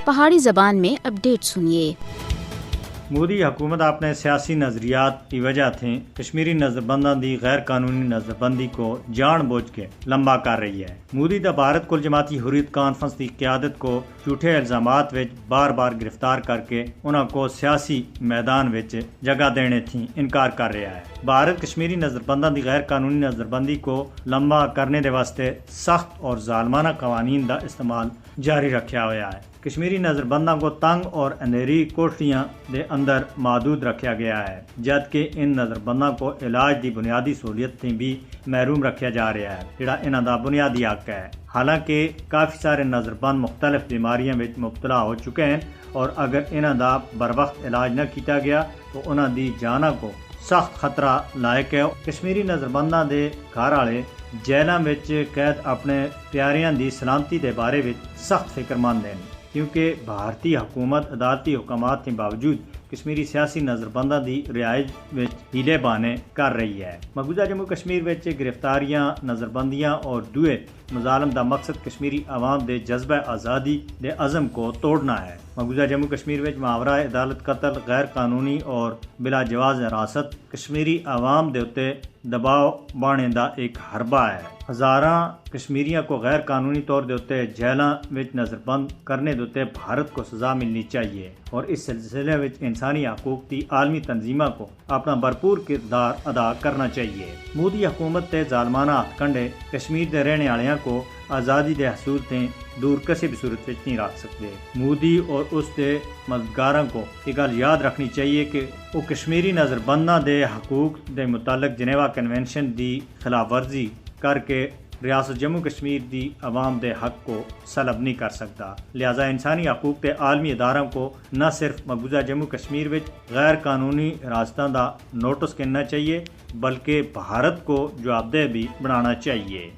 پہاڑی زبان میں اپڈیٹ سنیے۔ مودی حکومت اپنے سیاسی نظریات کی وجہ سے کشمیری نظربندوں کی غیر قانونی نظربندی کو جان بوجھ کے لمبا کر رہی ہے۔ مودی دا بھارت کل جماعتی حریت کانفرنس کی قیادت کو جھوٹے الزامات وچ بار بار گرفتار کر کے انہاں کو سیاسی میدان وچ جگہ دینے تھی انکار کر رہا ہے۔ بھارت کشمیری نظربندوں کی غیر قانونی نظربندی کو لمبا کرنے دے واسطے سخت اور ظالمانہ قوانین دا استعمال جاری رکھا ہوا ہے۔ کشمیری نظربندوں کو تنگ اور اندھیری کوٹھیاں دے اندر محدود رکھا گیا ہے، جبکہ ان نظربندوں کو علاج دی بنیادی سہولیت سے بھی محروم رکھا جا رہا ہے، جڑا انہاں دا بنیادی حق ہے۔ حالانکہ کافی سارے نظربند مختلف بیماریاں میں مبتلا ہو چکے ہیں اور اگر انہاں دا بر وقت علاج نہ کیتا گیا تو انہاں دی جاناں کو سخت خطرہ لائق ہے۔ کشمیری نظربندوں دے گھر والے جیلاں وچ قید اپنے پیاریاں دی سلامتی دے بارے وچ سخت فکر مند ہیں، کیونکہ بھارتی حکومت عدالتی حکامات کے باوجود کشمیری سیاسی نظربندوں کی رہائش وچ ہیلے بانے کر رہی ہے۔ مقبوضہ جموں کشمیر وچ گرفتاریاں، نظربندیاں اور دوئے مظالم دا مقصد کشمیری عوام دے جذبہ آزادی دے عزم کو توڑنا ہے۔ مقبوضہ جموں کشمیر وچ ماورائے عدالت قتل، غیر قانونی اور بلا جواز حراست کشمیری عوام دے اتے دباؤ بانے دا ایک حربہ ہے۔ ہزاراں کشمیریاں کو غیر قانونی طور دے اتے جیلاں وچ نظربند کرنے دے اتے بھارت کو سزا ملنی چاہیے اور اس سلسلے وچ انسانی حقوق کی عالمی تنظیموں کو اپنا بھرپور کردار ادا کرنا چاہیے۔ مودی حکومت تے ظالمانہ ہتھ کنڈے کشمیر دے رہنے والوں کو آزادی دے حصول تے دور کسی بھی صورت وچ نہیں رکھ سکتے۔ مودی اور اس دے مددگاراں کو یہ گل یاد رکھنی چاہیے کہ وہ کشمیری نظربنداں دے حقوق دے متعلق جنیوا کنونشن دی خلاف ورزی کر کے ریاست جموں کشمیر دی عوام دے حق کو سلب نہیں کر سکتا۔ لہٰذا انسانی حقوق کے عالمی اداروں کو نہ صرف مقبوضہ جموں کشمیر وچ غیر قانونی حراستاں دا نوٹس کرنا چاہیے بلکہ بھارت کو جوابدہ بھی بنانا چاہیے۔